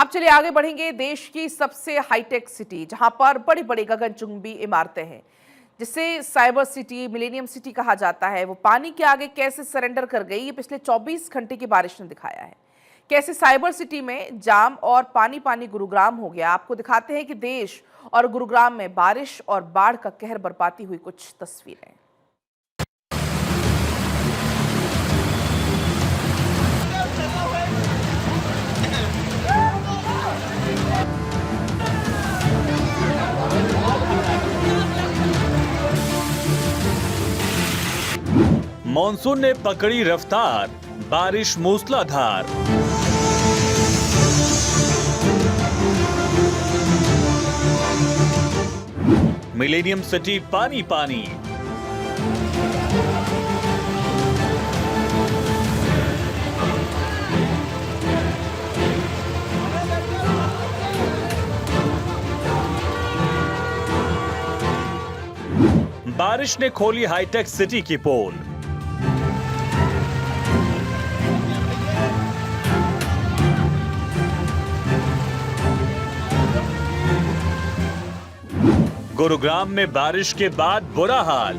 आप चलिए आगे बढ़ेंगे। देश की सबसे हाईटेक सिटी जहां पर बड़ी बड़ी गगनचुंबी इमारतें हैं, जिसे साइबर सिटी, मिलेनियम सिटी कहा जाता है, वो पानी के आगे कैसे सरेंडर कर गई, ये पिछले 24 घंटे की बारिश ने दिखाया है। कैसे साइबर सिटी में जाम और पानी पानी गुरुग्राम हो गया। आपको दिखाते हैं कि देश और गुरुग्राम में बारिश और बाढ़ का कहर बरपाती हुई कुछ तस्वीरें। मॉनसून ने पकड़ी रफ्तार, बारिश मूसलाधार। मिलेनियम सिटी पानी पानी। बारिश ने खोली हाईटेक सिटी की पोल। गुरुग्राम में बारिश के बाद बुरा हाल।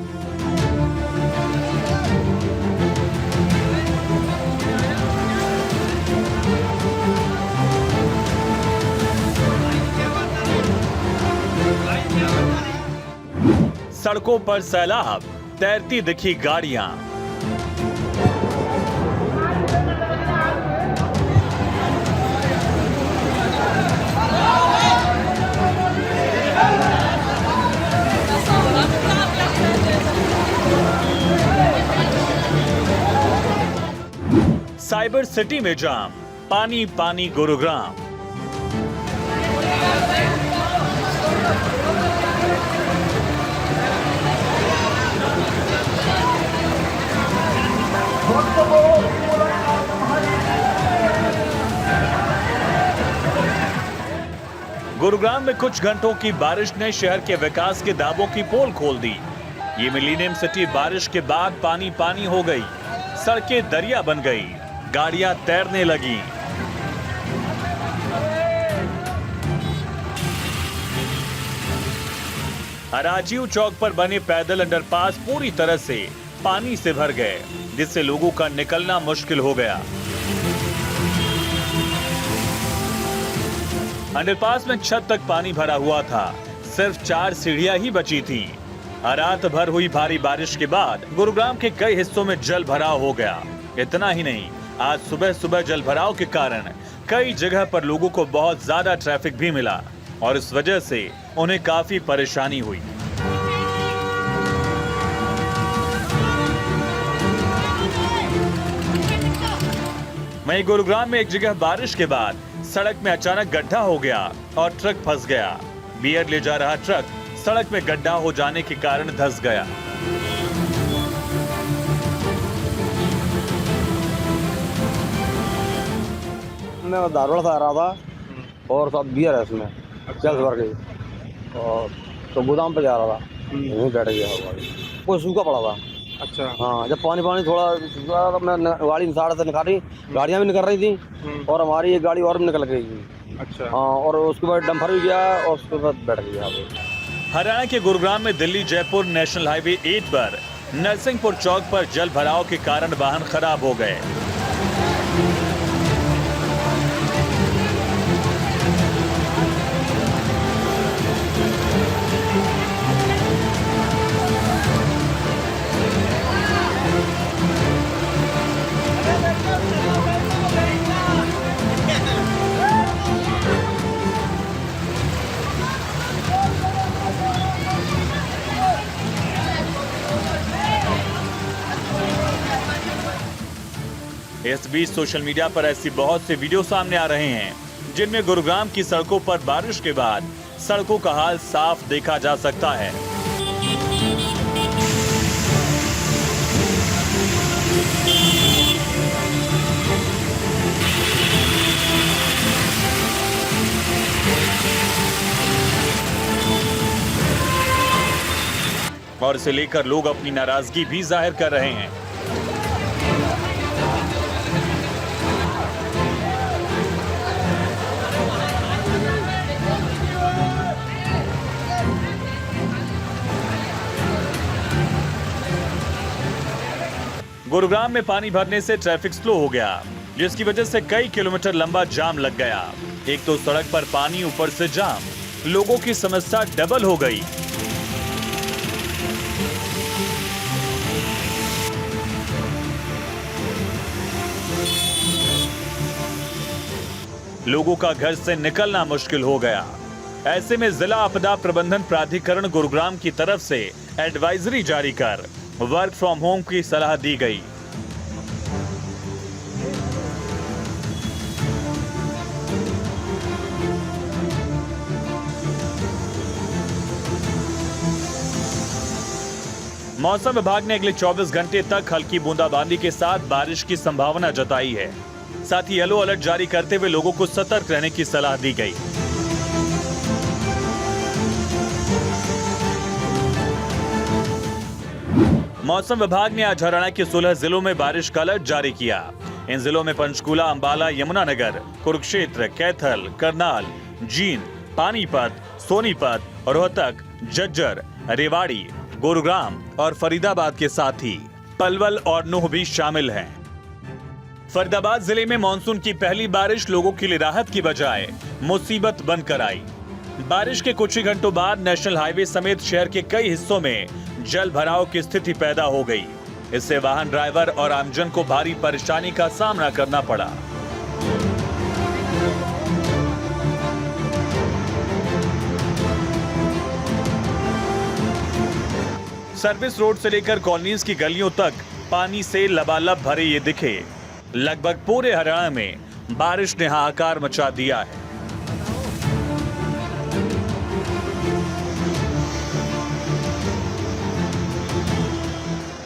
सड़कों पर सैलाब, तैरती दिखी गाड़ियां। साइबर सिटी में जाम, पानी पानी गुरुग्राम। गुरुग्राम में कुछ घंटों की बारिश ने शहर के विकास के दावों की पोल खोल दी। ये मिलेनियम सिटी बारिश के बाद पानी पानी हो गई, सड़कें दरिया बन गई, गाड़ियां तैरने लगी। राजीव चौक पर बने पैदल अंडरपास पूरी तरह से पानी से भर गए, जिससे लोगों का निकलना मुश्किल हो गया। अंडरपास में छत तक पानी भरा हुआ था, सिर्फ 4 सीढ़ियां ही बची थीं। रात भर हुई भारी बारिश के बाद गुरुग्राम के कई हिस्सों में जल भराव हो गया। इतना ही नहीं, आज सुबह सुबह जल भराव के कारण कई जगह पर लोगों को बहुत ज्यादा ट्रैफिक भी मिला और इस वजह से उन्हें काफी परेशानी हुई। वहीं गुरुग्राम में एक जगह बारिश के बाद सड़क में अचानक गड्ढा हो गया और ट्रक फंस गया। बियर ले जा रहा ट्रक सड़क में गड्ढा हो जाने के कारण धंस गया। मैं धारवाड़ से आ रहा था और सब बियर है इसमें, चल भर गई और तो गोदाम पे जा रहा था, यहीं बैठ गया कोई सूखा पड़ा था। अच्छा। हाँ, जब पानी थोड़ा मैं गाड़ी साढ़े से निकाली, गाड़ियाँ भी निकल रही थी और हमारी एक गाड़ी और भी निकल गई थी। अच्छा। हाँ, और उसके बाद डंपर भी गया और उसके बाद बैठ गया। हरियाणा के गुरुग्राम में दिल्ली जयपुर नेशनल हाईवे 8 पर नरसिंहपुर चौक पर जल भराव के कारण वाहन खराब हो गए। इस बीच सोशल मीडिया पर ऐसी बहुत से वीडियो सामने आ रहे हैं जिनमें गुरुग्राम की सड़कों पर बारिश के बाद सड़कों का हाल साफ देखा जा सकता है। और इसे लेकर लोग अपनी नाराजगी भी जाहिर कर रहे हैं। गुरुग्राम में पानी भरने से ट्रैफिक स्लो हो गया, जिसकी वजह से कई किलोमीटर लंबा जाम लग गया। एक तो सड़क पर पानी, ऊपर से जाम, लोगों की समस्या डबल हो गई। लोगों का घर से निकलना मुश्किल हो गया। ऐसे में जिला आपदा प्रबंधन प्राधिकरण गुरुग्राम की तरफ से एडवाइजरी जारी कर वर्क फ्रॉम होम की सलाह दी गई। मौसम विभाग ने अगले 24 घंटे तक हल्की बूंदाबांदी के साथ बारिश की संभावना जताई है। साथ ही येलो अलर्ट जारी करते हुए लोगों को सतर्क रहने की सलाह दी गई। मौसम विभाग ने आज हरियाणा के 16 जिलों में बारिश का अलर्ट जारी किया। इन जिलों में पंचकूला, अंबाला, यमुनानगर, कुरुक्षेत्र, कैथल, करनाल, जींद, पानीपत, सोनीपत, रोहतक, झज्जर, रेवाड़ी, गुरुग्राम और फरीदाबाद के साथ ही पलवल और नूह भी शामिल हैं। फरीदाबाद जिले में मानसून की पहली बारिश लोगों के लिए राहत की बजाय मुसीबत बनकर आई। बारिश के कुछ ही घंटों बाद नेशनल हाईवे समेत शहर के कई हिस्सों में जल भराव की स्थिति पैदा हो गई। इससे वाहन ड्राइवर और आमजन को भारी परेशानी का सामना करना पड़ा। सर्विस रोड से लेकर कॉलोनीज की गलियों तक पानी से लबालब भरे ये दिखे। लगभग पूरे हरियाणा में बारिश ने हाहाकार मचा दिया है।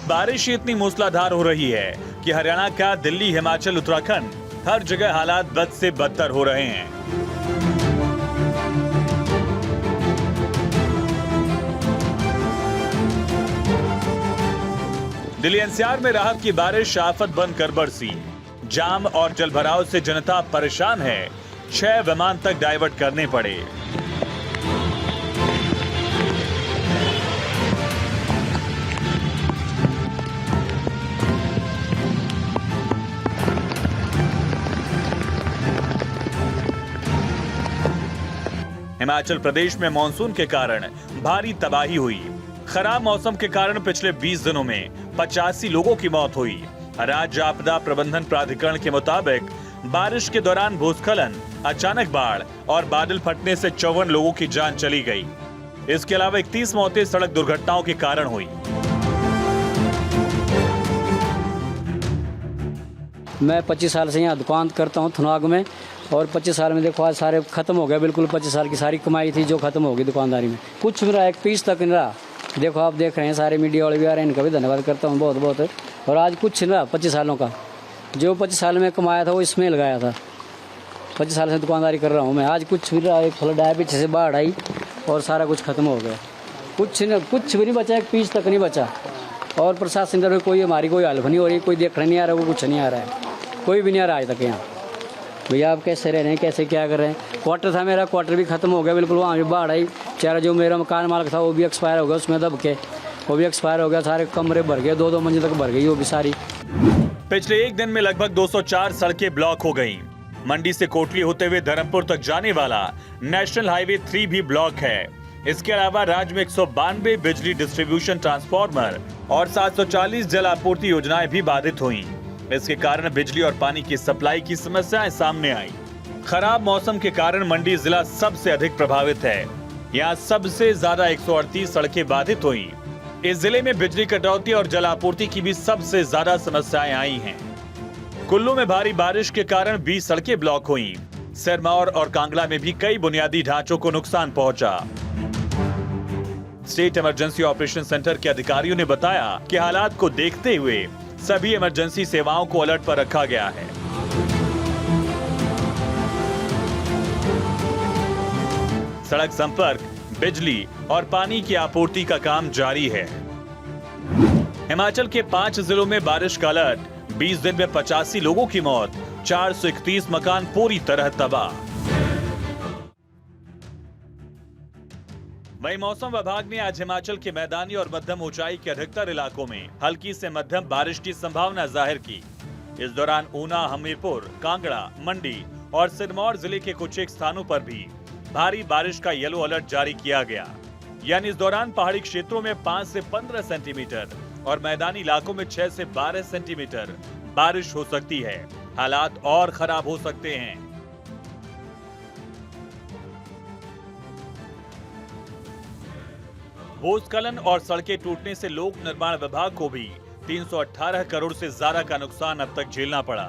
बारिश इतनी मूसलाधार हो रही है कि हरियाणा का दिल्ली, हिमाचल, उत्तराखंड हर जगह हालात बद से बदतर हो रहे हैं। दिल्ली एनसीआर में राहत की बारिश आफत बनकर बरसी। जाम और जलभराव से जनता परेशान है। 6 विमान तक डाइवर्ट करने पड़े। हिमाचल प्रदेश में मानसून के कारण भारी तबाही हुई। खराब मौसम के कारण पिछले 20 दिनों में 85 लोगों की मौत हुई। राज्य आपदा प्रबंधन प्राधिकरण के मुताबिक बारिश के दौरान भूस्खलन, अचानक बाढ़ और बादल फटने से 54 लोगों की जान चली गई। इसके अलावा 31 मौतें सड़क दुर्घटनाओं के कारण हुई। मैं 25 साल से यहाँ दुकान करता हूँ थुनाग में, और 25 साल में देखो आज सारे खत्म हो गए। बिल्कुल 25 साल की सारी कमाई थी जो खत्म हो गई दुकानदारी में। कुछ भी रहा, एक पीस तक नहीं रहा। देखो आप देख रहे हैं, सारे मीडिया वाले भी आ रहे हैं, इनका भी धन्यवाद करता हूँ बहुत बहुत। और आज कुछ नहीं रहा 25 सालों का। जो 25 साल में कमाया था वो इसमें लगाया था। 25 साल से दुकानदारी कर रहा हूँ मैं। आज कुछ भी रहा, एक फ्लड आया, पीछे से बाढ़ आई और सारा कुछ खत्म हो गया। कुछ भी नहीं बचा, एक पीस तक नहीं बचा। और प्रशासन का कोई हमारी कोई हेल्प नहीं हो रही, कोई देखने नहीं आ रहा, वो कुछ नहीं आ रहा है, कोई भी नहीं आ रहा आज तक यहाँ। भैया आप कैसे रह रहे हैं, कैसे क्या कर रहे हैं। क्वार्टर था मेरा, क्वार्टर भी खत्म हो गया बिल्कुल। वहाँ भी बाढ़ आई, चारा जो मेरा मकान मालिक था वो भी एक्सपायर हो गया, उसमें दब के वो भी एक्सपायर हो गया। सारे कमरे भर गए, 2-2 मंजिल तक भर गई वो भी सारी। पिछले एक दिन में लगभग 204 सड़कें ब्लॉक हो गईं। मंडी से कोटली होते हुए धर्मपुर तक जाने वाला नेशनल हाईवे 3 भी ब्लॉक है। इसके अलावा राज्य में 192 बिजली डिस्ट्रीब्यूशन ट्रांसफार्मर और 740 जल आपूर्ति योजनाएं भी बाधित हुई। इसके कारण बिजली और पानी की सप्लाई की समस्याएं सामने आई। खराब मौसम के कारण मंडी जिला सबसे अधिक प्रभावित है। यहाँ सबसे ज्यादा 138 सड़कें बाधित हुई। इस जिले में बिजली कटौती और जल आपूर्ति की भी सबसे ज्यादा समस्याएं आई हैं। कुल्लू में भारी बारिश के कारण 20 सड़कें ब्लॉक हुई। सिरमौर और कांगड़ा में भी कई बुनियादी ढांचों को नुकसान पहुंचा। स्टेट इमरजेंसी ऑपरेशन सेंटर के अधिकारियों ने बताया कि हालात को देखते हुए सभी इमरजेंसी सेवाओं को अलर्ट पर रखा गया है। सड़क संपर्क, बिजली और पानी की आपूर्ति का काम जारी है। हिमाचल के 5 जिलों में बारिश का अलर्ट। 20 दिन में 85 लोगों की मौत, 431 मकान पूरी तरह तबाह। वहीं मौसम विभाग ने आज हिमाचल के मैदानी और मध्यम ऊंचाई के अधिकतर इलाकों में हल्की से मध्यम बारिश की संभावना जाहिर की। इस दौरान ऊना, हमीरपुर, कांगड़ा, मंडी और सिरमौर जिले के कुछ एक स्थानों पर भी भारी बारिश का येलो अलर्ट जारी किया गया। यानी इस दौरान पहाड़ी क्षेत्रों में 5 से 15 सेंटीमीटर और मैदानी इलाकों में 6 से 12 सेंटीमीटर बारिश हो सकती है। हालात और खराब हो सकते हैं। भूस्खलन और सड़कें टूटने से लोक निर्माण विभाग को भी 318 करोड़ से ज्यादा का नुकसान अब तक झेलना पड़ा।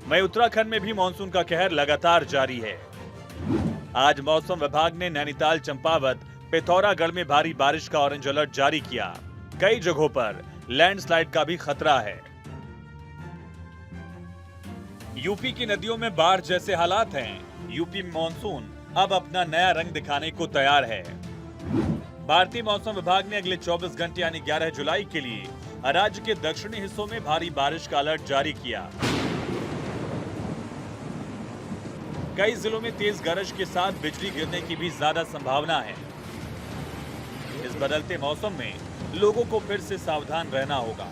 वहीं उत्तराखंड में भी मानसून का कहर लगातार जारी है। आज मौसम विभाग ने नैनीताल, चंपावत, पिथौरागढ़ में भारी बारिश का ऑरेंज अलर्ट जारी किया। कई जगहों पर लैंडस्लाइड का भी खतरा है। यूपी की नदियों में बाढ़ जैसे हालात हैं। यूपी में मानसून अब अपना नया रंग दिखाने को तैयार है। भारतीय मौसम विभाग ने अगले 24 घंटे यानी 11 जुलाई के लिए राज्य के दक्षिणी हिस्सों में भारी बारिश का अलर्ट जारी किया। कई जिलों में तेज गरज के साथ बिजली गिरने की भी ज्यादा संभावना है। इस बदलते मौसम में लोगों को फिर से सावधान रहना होगा।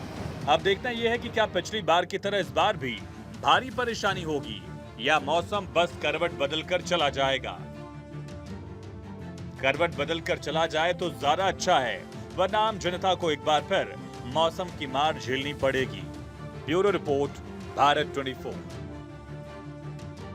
अब देखना यह है कि क्या पिछली बार की तरह इस बार भी भारी परेशानी होगी या मौसम बस करवट बदलकर चला जाएगा। करवट बदलकर चला जाए तो ज्यादा अच्छा है, वरना आम जनता को एक बार फिर मौसम की मार झेलनी पड़ेगी। Bureau report, Bharat 24।